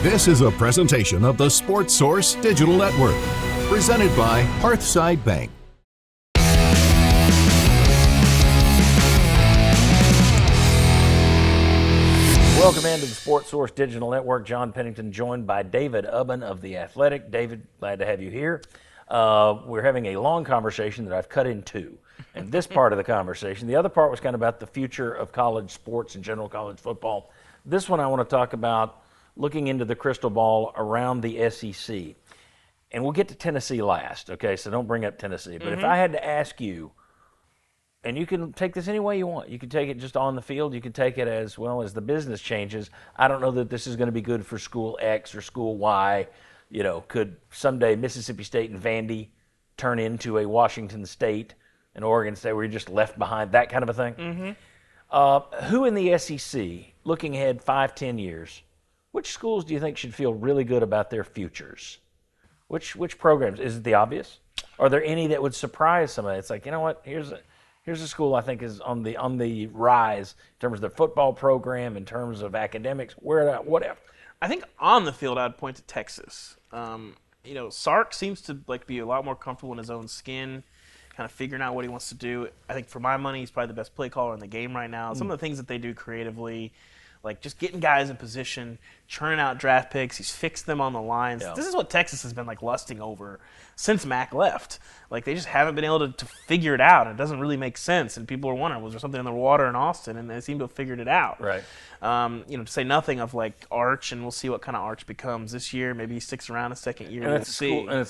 This is a presentation of the Sports Source Digital Network, presented by Hearthside Bank. Welcome into the Sports Source Digital Network. John Pennington, joined by David UBBEN of The Athletic. David, glad to have you here. We're having a long conversation that I've cut in two. And this part of the conversation, the other part was kind of about the future of college sports and general college football. This one I want to talk about looking into the crystal ball around the SEC. And we'll get to Tennessee last, okay? So don't bring up Tennessee. But if I had to ask you, and you can take this any way you want. You can take it just on the field. You can take it as well as the business changes. I don't know that this is going to be good for school X or school Y. You know, could someday Mississippi State and Vandy turn into a Washington State and Oregon State where you're just left behind, that kind of a thing? Who in the SEC, looking ahead 5-10 years, which schools do you think should feel really good about their futures? Which programs? Is it the obvious? Are there any that would surprise somebody? It's like, you know what, here's a school I think is on the rise in terms of the football program, in terms of academics, whatever. I think on the field I'd point to Texas. Sark seems to be a lot more comfortable in his own skin, kind of figuring out what he wants to do. I think for my money, he's probably the best play caller in the game right now. Some of the things that they do creatively, like just getting guys in position, churning out draft picks. He's fixed them on the lines. Yeah. This is what Texas has been lusting over since Mac left. They just haven't been able to figure it out. It doesn't really make sense. And people are wondering, was there something in the water in Austin? And they seem to have figured it out. Right. To say nothing of Arch, and we'll see what kind of Arch becomes this year. Maybe he sticks around a second year. And it's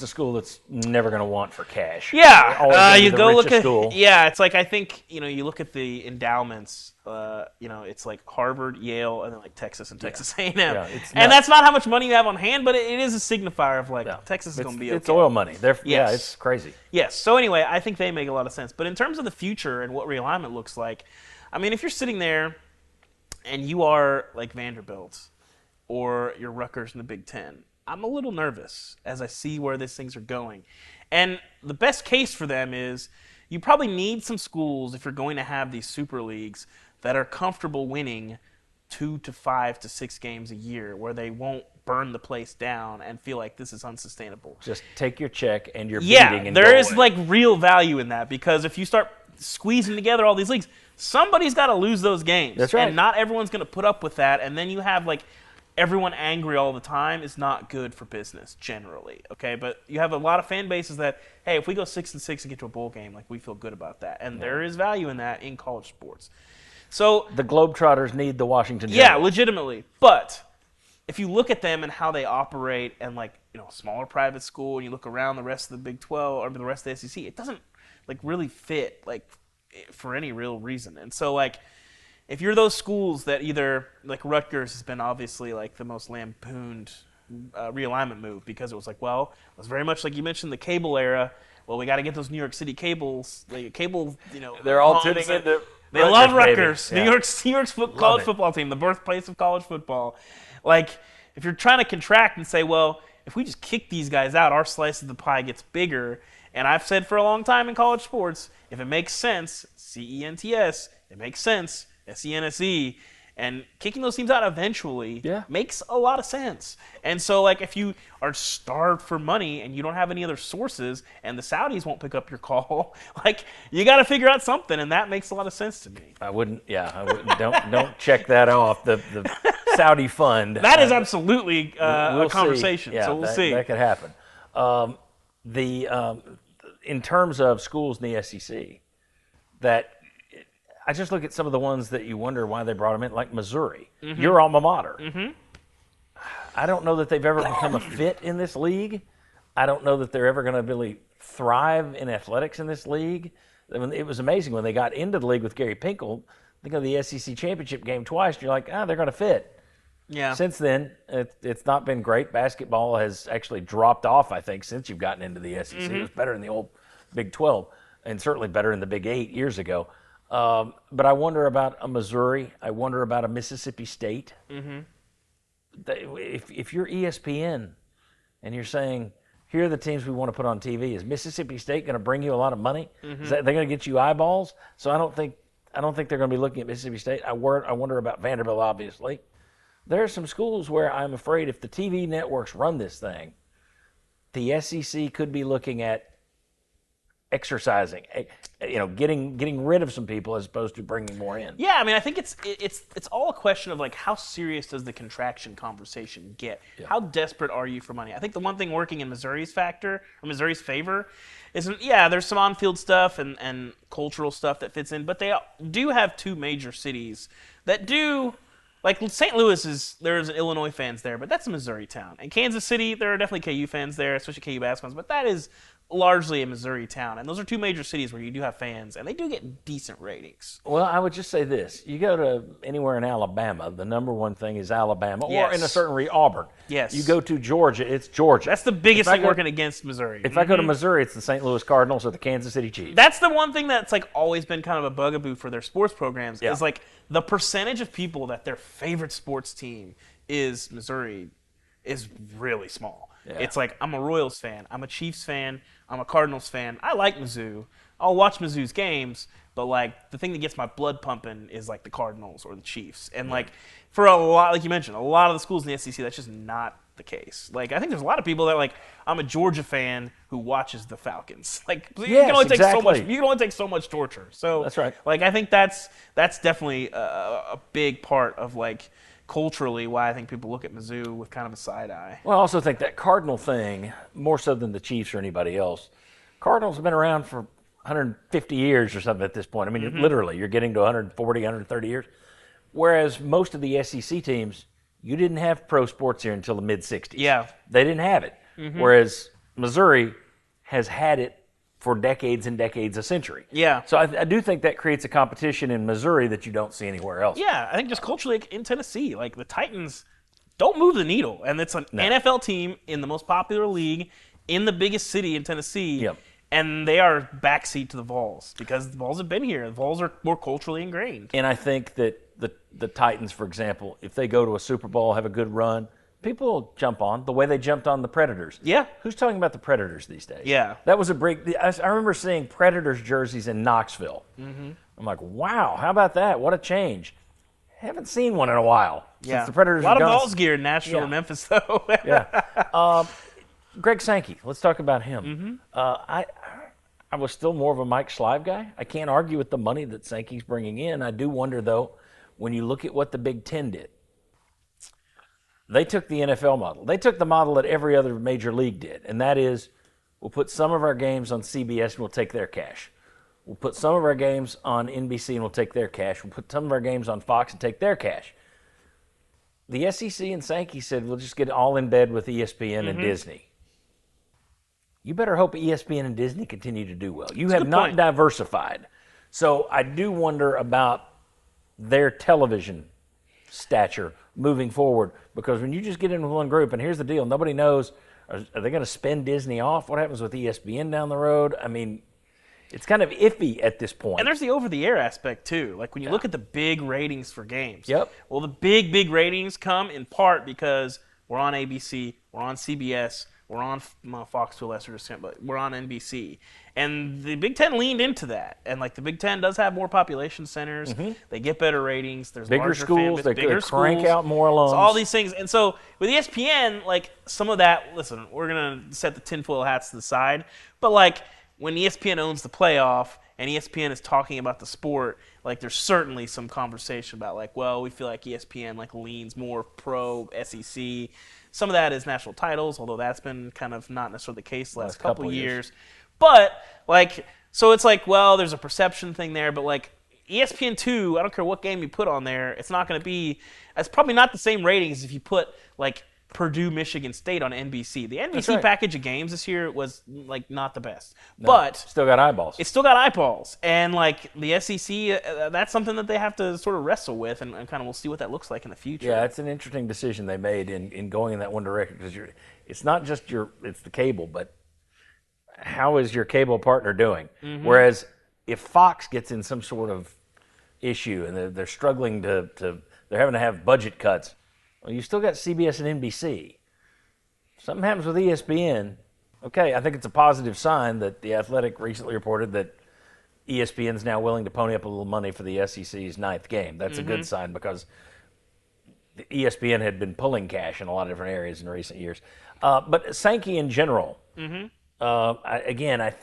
a school that's never going to want for cash. Yeah. You go look at school. Yeah. It's I think you look at the endowments. It's Harvard, Yale, and then Texas and Texas A&M. Yeah, and that's not how much money you have on hand, but it is a signifier of Texas is going to be okay. It's oil money. Yeah, it's crazy. Yes. So anyway, I think they make a lot of sense. But in terms of the future and what realignment looks like, I mean, if you're sitting there and you are Vanderbilt or you're Rutgers in the Big Ten, I'm a little nervous as I see where these things are going. And the best case for them is you probably need some schools, if you're going to have these super leagues, that are comfortable winning 2 to 5 to 6 games a year, where they won't burn the place down and feel like this is unsustainable. Just take your check and your beating and there is real value in that, because if you start squeezing together all these leagues, somebody's got to lose those games. That's right. And not everyone's going to put up with that, and then you have everyone angry all the time is not good for business generally, okay? But you have a lot of fan bases that, hey, if we go 6-6 and get to a bowl game, we feel good about that. And there is value in that in college sports. So the Globetrotters need the Washington Generals. Yeah, legitimately. But if you look at them and how they operate, and smaller private school, and you look around the rest of the Big 12 or the rest of the SEC, it doesn't really fit for any real reason. And so if you're those schools that either Rutgers has been obviously the most lampooned realignment move, because it was it was very much you mentioned the cable era. Well, we got to get those New York City cables, they're all tuning into. They love Rutgers, yeah. New York's college football team, the birthplace of college football. If you're trying to contract and say, well, if we just kick these guys out, our slice of the pie gets bigger. And I've said for a long time in college sports, if it makes sense, CENTS, it makes sense, SENSE, and kicking those teams out eventually makes a lot of sense. And so, if you are starved for money and you don't have any other sources, and the Saudis won't pick up your call, you got to figure out something, and that makes a lot of sense to me. I wouldn't. Don't check that off. The Saudi fund. That is absolutely we'll a conversation. See. Yeah, so we'll see. That could happen. In terms of schools in the SEC, that I just look at some of the ones that you wonder why they brought them in, like Missouri, your alma mater. I don't know that they've ever become a fit in this league. I don't know that they're ever going to really thrive in athletics in this league. I mean, it was amazing when they got into the league with Gary Pinkel. Think of the SEC championship game twice, and you're like, they're going to fit. Yeah. Since then, it's not been great. Basketball has actually dropped off, I think, since you've gotten into the SEC. It was better in the old Big 12, and certainly better in the Big 8 years ago. But I wonder about a Missouri. I wonder about a Mississippi State. If you're ESPN and you're saying, here are the teams we want to put on TV, is Mississippi State going to bring you a lot of money? They're going to get you eyeballs? So I don't think they're going to be looking at Mississippi State. I wonder about Vanderbilt, obviously. There are some schools where I'm afraid if the TV networks run this thing, the SEC could be looking at exercising, getting rid of some people as opposed to bringing more in. Yeah, I mean, I think it's all a question of like how serious does the contraction conversation get? Yeah. How desperate are you for money? I think the one thing working in Missouri's favor is, there's some on-field stuff and cultural stuff that fits in, but they do have two major cities that do. Like St. Louis there's Illinois fans there, but that's a Missouri town. And Kansas City, there are definitely KU fans there, especially KU basketball fans, but that is largely a Missouri town. And those are two major cities where you do have fans, and they do get decent ratings. Well, I would just say this. You go to anywhere in Alabama, the number one thing is Alabama, or in a certain Auburn. Yes. You go to Georgia, it's Georgia. That's the biggest thing working against Missouri. If I go to Missouri, it's the St. Louis Cardinals or the Kansas City Chiefs. That's the one thing that's like always been kind of a bugaboo for their sports programs is like the percentage of people that their favorite sports team is Missouri is really small. Yeah. It's like, I'm a Royals fan, I'm a Chiefs fan, I'm a Cardinals fan. I like Mizzou. I'll watch Mizzou's games, but like the thing that gets my blood pumping is like the Cardinals or the Chiefs. And like for a lot, like you mentioned, a lot of the schools in the SEC, that's just not the case. Like I think there's a lot of people that like, I'm a Georgia fan who watches the Falcons. Like you can only take so much. You can only take so much torture. So that's right. Like I think that's definitely a big part of like culturally why I think people look at Mizzou with kind of a side eye. Well, I also think that Cardinal thing, more so than the Chiefs or anybody else, Cardinals have been around for 150 years or something at this point. I mean, literally, you're getting to 140, 130 years. Whereas most of the SEC teams, you didn't have pro sports here until the mid-'60s. Yeah. They didn't have it. Whereas Missouri has had it for decades and decades, a century. Yeah. So I do think that creates a competition in Missouri that you don't see anywhere else. Yeah, I think just culturally in Tennessee, like the Titans don't move the needle. And it's an NFL team in the most popular league in the biggest city in Tennessee. Yep. And they are backseat to the Vols because the Vols have been here. The Vols are more culturally ingrained. And I think that the Titans, for example, if they go to a Super Bowl, have a good run, people will jump on the way they jumped on the Predators. Yeah. Who's talking about the Predators these days? Yeah. That was a break. I remember seeing Predators jerseys in Knoxville. I'm like, wow, how about that? What a change. Haven't seen one in a while since the Predators. A lot of Vols gear in Nashville and Memphis, though. Greg Sankey, let's talk about him. I was still more of a Mike Schlieve guy. I can't argue with the money that Sankey's bringing in. I do wonder, though, when you look at what the Big Ten did, they took the NFL model. They took the model that every other major league did, and that is we'll put some of our games on CBS and we'll take their cash. We'll put some of our games on NBC and we'll take their cash. We'll put some of our games on Fox and take their cash. The SEC and Sankey said we'll just get all in bed with ESPN and Disney. You better hope ESPN and Disney continue to do well. You have not diversified. So I do wonder about their television stature moving forward, because when you just get into one group, and here's the deal, nobody knows, are they going to spin Disney off? What happens with ESPN down the road? I mean, it's kind of iffy at this point. And there's the over-the-air aspect, too. Like, when you look at the big ratings for games. Yep. Well, the big ratings come in part because we're on ABC, we're on CBS, we're on Fox to a lesser extent, but we're on NBC. And the Big Ten leaned into that. And, like, the Big Ten does have more population centers. They get better ratings. There's bigger larger schools. They bigger crank out more alums. So all these things. And so with ESPN, like, some of that, listen, we're going to set the tinfoil hats to the side. But, like, when ESPN owns the playoff and ESPN is talking about the sport, like, there's certainly some conversation about, like, well, we feel like ESPN, like, leans more pro SEC. Some of that is national titles, although that's been kind of not necessarily the case the last couple years. But, like, so it's like, well, there's a perception thing there, but, like, ESPN2, I don't care what game you put on there, it's not going to be, it's probably not the same ratings if you put, like, Purdue, Michigan State on NBC. The NBC package of games this year was, like, not the best. No, but still got eyeballs. It's still got eyeballs. And, like, the SEC, that's something that they have to sort of wrestle with, and kind of we'll see what that looks like in the future. Yeah, it's an interesting decision they made in going in that one direction, because it's not just it's the cable, but how is your cable partner doing? Whereas if Fox gets in some sort of issue and they're struggling they're having to have budget cuts, well, you still got CBS and NBC. Something happens with ESPN. Okay, I think it's a positive sign that The Athletic recently reported that ESPN's now willing to pony up a little money for the SEC's 9th game. That's a good sign, because the ESPN had been pulling cash in a lot of different areas in recent years. But Sankey in general, I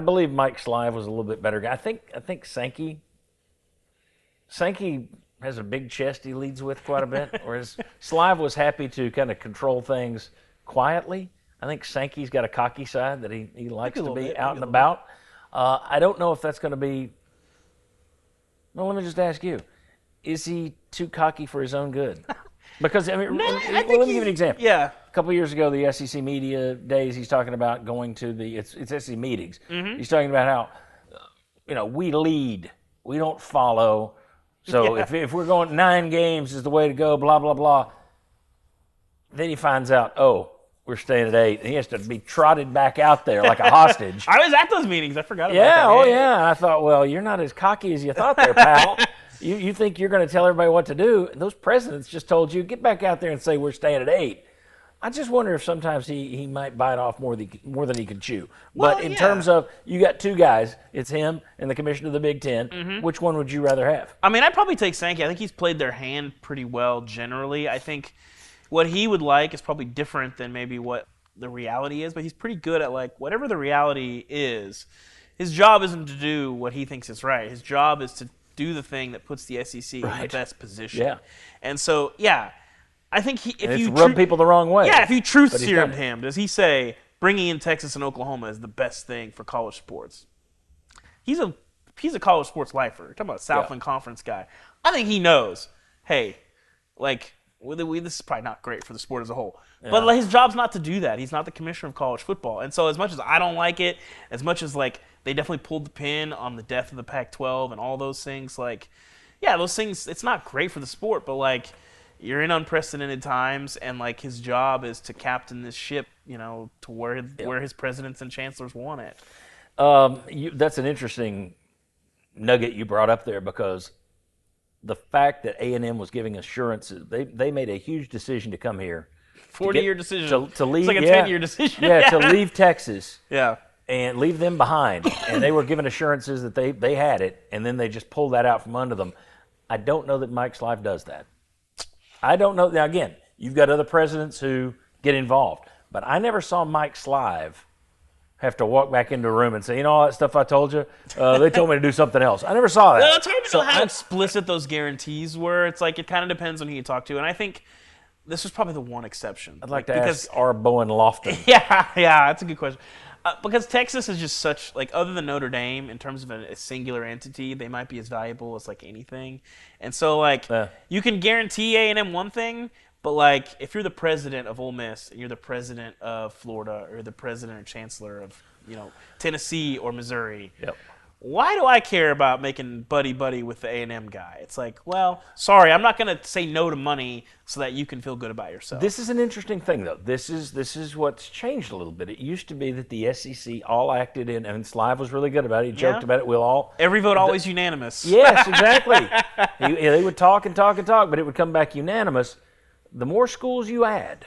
believe Mike Slive was a little bit better guy. I think Sankey has a big chest he leads with quite a bit, whereas Slive was happy to kind of control things quietly. I think Sankey's got a cocky side that he likes to be out and about. I don't know if that's going to be. Well, let me just ask you: is he too cocky for his own good? Because let me give you an example. Yeah. A couple of years ago, the SEC media days, he's talking about going to it's SEC meetings. He's talking about how we lead, we don't follow. So if we're going 9 games is the way to go, blah blah blah. Then he finds out, we're staying at 8. And he has to be trotted back out there like a hostage. I was at those meetings. I forgot about that. Yeah, yeah. And I thought, well, you're not as cocky as you thought there, pal. You think you're going to tell everybody what to do. And those presidents just told you, get back out there and say we're staying at 8. I just wonder if sometimes he might bite off more than he can chew. Well, but in terms of, you got 2 guys. It's him and the commissioner of the Big Ten. Which one would you rather have? I mean, I'd probably take Sankey. I think he's played their hand pretty well generally. I think what he would like is probably different than maybe what the reality is, but he's pretty good at whatever the reality is. His job isn't to do what he thinks is right. His job is to do the thing that puts the SEC in the best position. Yeah. And so, I think if you rub people the wrong way. Yeah, if you truth serum him, does he say bringing in Texas and Oklahoma is the best thing for college sports? He's a college sports lifer. You're talking about a Southland Conference guy. I think he knows. Hey, this is probably not great for the sport as a whole. Yeah. But his job's not to do that. He's not the commissioner of college football. And so as much as I don't like it, as much as they definitely pulled the pin on the death of the Pac-12 and all those things, those things, it's not great for the sport, but you're in unprecedented times, and his job is to captain this ship, to where his presidents and chancellors want it. That's an interesting nugget you brought up there, because the fact that A&M was giving assurances, they made a huge decision to come here. 40-year decision. To leave, it's like a 10-year decision. To leave Texas. Yeah. And leave them behind. And they were given assurances that they had it, and then they just pulled that out from under them. I don't know that Mike Slive does that. I don't know. Now, again, you've got other presidents who get involved, but I never saw Mike Slive have to walk back into a room and say, all that stuff I told you, they told me to do something else. I never saw that. Well, it's hard to know how explicit those guarantees were. It's it kind of depends on who you talk to, and I think this was probably the one exception. I'd like to ask R. Bowen Lofton. Yeah, that's a good question. Because Texas is just such, other than Notre Dame, in terms of a singular entity, they might be as valuable as, anything. And so, you can guarantee A&M one thing, but, if you're the president of Ole Miss, and you're the president of Florida, or the president or chancellor of, Tennessee or Missouri, why do I care about making buddy-buddy with the A&M guy? It's well, sorry, I'm not going to say no to money so that you can feel good about yourself. This is an interesting thing, though. This is what's changed a little bit. It used to be that the SEC all acted in, and Slive was really good about it. He joked about it. Every vote always unanimous. Yes, exactly. They would talk and talk and talk, but it would come back unanimous. The more schools you add,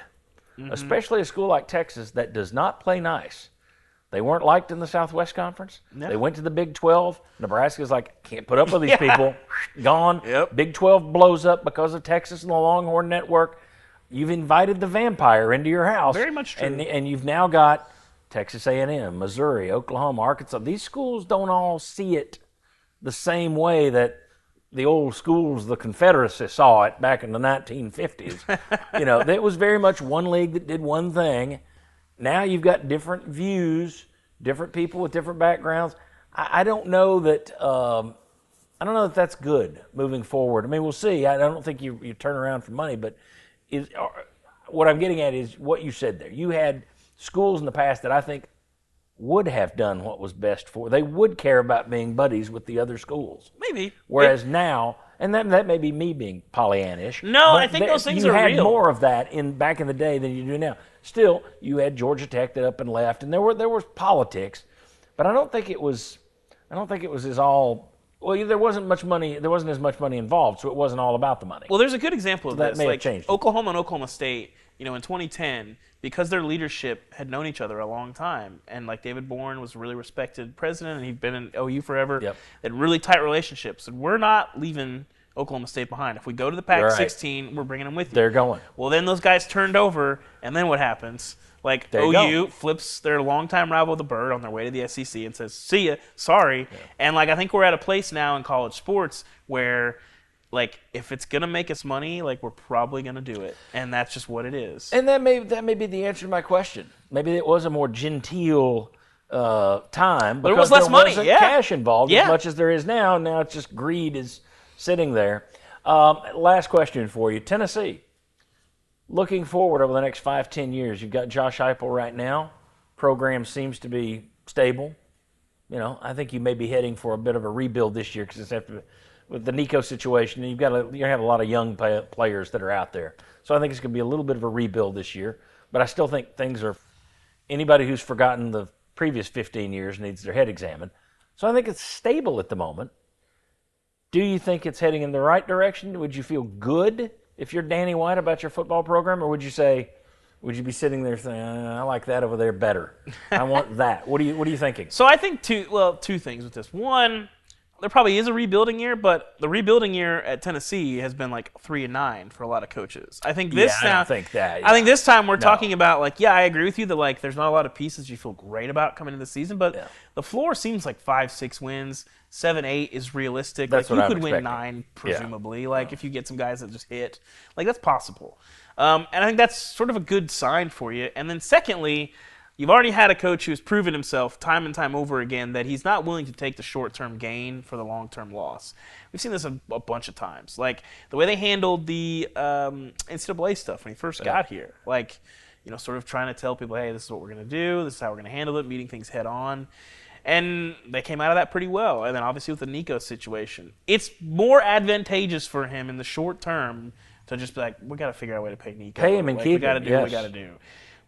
especially a school like Texas that does not play nice, they weren't liked in the Southwest Conference. No. They went to the Big 12. Nebraska's can't put up with these people. Gone. Yep. Big 12 blows up because of Texas and the Longhorn Network. You've invited the vampire into your house. Very much true. And you've now got Texas A&M, Missouri, Oklahoma, Arkansas. These schools don't all see it the same way that the old schools, the Confederacy, saw it back in the 1950s. It was very much one league that did one thing. Now you've got different views, different people with different backgrounds. I don't know that that's good moving forward. I mean, we'll see. I don't think you turn around for money, but what I'm getting at is what you said there. You had schools in the past that I think would have done what was best for. They would care about being buddies with the other schools. Maybe. Whereas now, and that may be me being Pollyannish. No, I think those things are real. You had more of that back in the day than you do now. Still, you had Georgia Tech that up and left, and there was politics, but I don't think it was as all. Well, there wasn't much money. There wasn't as much money involved, so it wasn't all about the money. Well, there's a good example of this. That may have changed. Oklahoma and Oklahoma State, in 2010, because their leadership had known each other a long time, and David Bourne was a really respected president, and he'd been in OU forever. Yep. They had really tight relationships, and we're not leaving Oklahoma State behind. If we go to the You're right. Pac-16, we're bringing them with you. They're going. Well, then those guys turned over, and then what happens? Like, There you OU go. flips their longtime rival, the Bird, on their way to the SEC and says, see ya, sorry. Yeah. And, like, I think we're at a place now in college sports where, like, if it's going to make us money, like, we're probably going to do it. And that's just what it is. And that may be the answer to my question. Maybe it was a more genteel time. But it was less money, wasn't yeah. cash involved Yeah. as much as there is now. Now it's just greed is sitting there. Last question for you. Tennessee, looking forward over the next 5-10 years, you've got Josh Heupel right now. Program seems to be stable. You know, I think you may be heading for a bit of a rebuild this year because it's after with the Nico situation, you're going to have a lot of young players that are out there. So I think it's going to be a little bit of a rebuild this year. But I still think things are – anybody who's forgotten the previous 15 years needs their head examined. So I think it's stable at the moment. Do you think it's heading in the right direction? Would you feel good if you're Danny White about your football program? Or would you be sitting there saying, I like that over there better. I want that. What are you thinking? So I think two things with this. One, there probably is a rebuilding year, but the rebuilding year at Tennessee has been like 3-9 for a lot I don't think that. Yeah. I think this time we're talking about like, yeah, I agree with you that like there's not a lot of pieces you feel great about coming into the season, but the floor seems like 5-6 wins, 7-8 is realistic. That's like what you I'm could win expecting. 9 presumably. Like if you get some guys that just hit, like that's possible. And I think that's sort of a good sign for you. And then secondly, you've already had a coach who's proven himself time and time over again that he's not willing to take the short-term gain for the long-term loss. We've seen this a bunch of times. Like the way they handled the NCAA stuff when he first got here. Like, you know, sort of trying to tell people, hey, this is what we're going to do. This is how we're going to handle it, meeting things head on. And they came out of that pretty well. And then obviously with the Nico situation, it's more advantageous for him in the short term to just be like, we got to figure out a way to pay Nico. Pay him and like, keep we got to him. do what we got to do.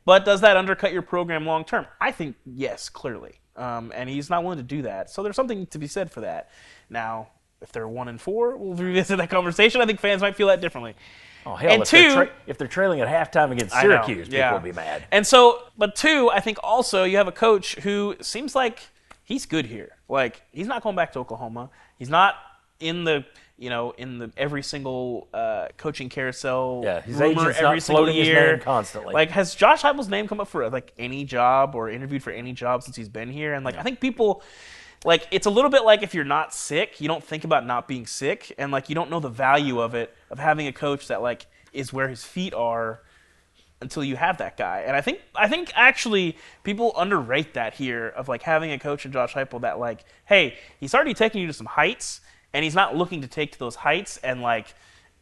But does that undercut your program long term? I think yes, clearly. And he's not willing to do that. So there's something to be said for that. Now, if they're 1-4, we'll revisit that conversation. I think fans might feel that differently. Oh, hell, And if they're trailing at halftime against Syracuse, people will be mad. And so, but two, I think also you have a coach who seems like he's good here. Like, he's not going back to Oklahoma. He's not in the every single coaching carousel his rumor agent's every not single floating his year name constantly. Like, has Josh Heupel's name come up for like any job or interviewed for any job since he's been here? And like, I think people, like, it's a little bit like if you're not sick, you don't think about not being sick, and like you don't know the value of it, of having a coach that like is where his feet are until you have that guy. And I think actually people underrate that here, of like having a coach in Josh Heupel that like, hey, he's already taking you to some heights, and he's not looking to take to those heights and like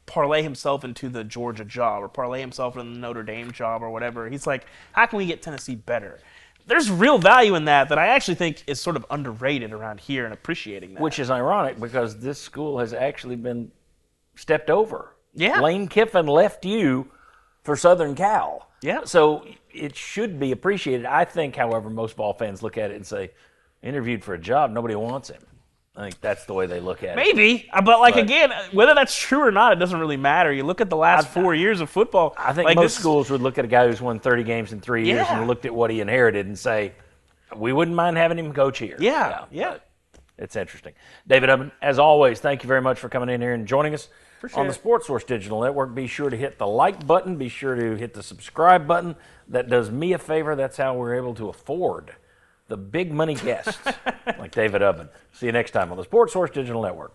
parlay himself into the Georgia job or parlay himself into the Notre Dame job or whatever. He's like, how can we get Tennessee better? There's real value in that I actually think is sort of underrated around here, and appreciating that. Which is ironic because this school has actually been stepped over. Yeah. Lane Kiffin left you for Southern Cal. Yeah. So it should be appreciated. I think, however, most ball fans look at it and say, interviewed for a job, nobody wants him. I think that's the way they look at it. Maybe, but again, whether that's true or not, it doesn't really matter. You look at the last 4 years of football. I think like most schools would look at a guy who's won 30 games in 3 years and looked at what he inherited and say, we wouldn't mind having him coach here. Yeah. It's interesting. David UBBEN, as always, thank you very much for coming in here and joining us on the Sports Source Digital Network. Be sure to hit the like button. Be sure to hit the subscribe button. That does me a favor. That's how we're able to afford the big money guests like David UBBEN. See you next time on the Sports Source Digital Network.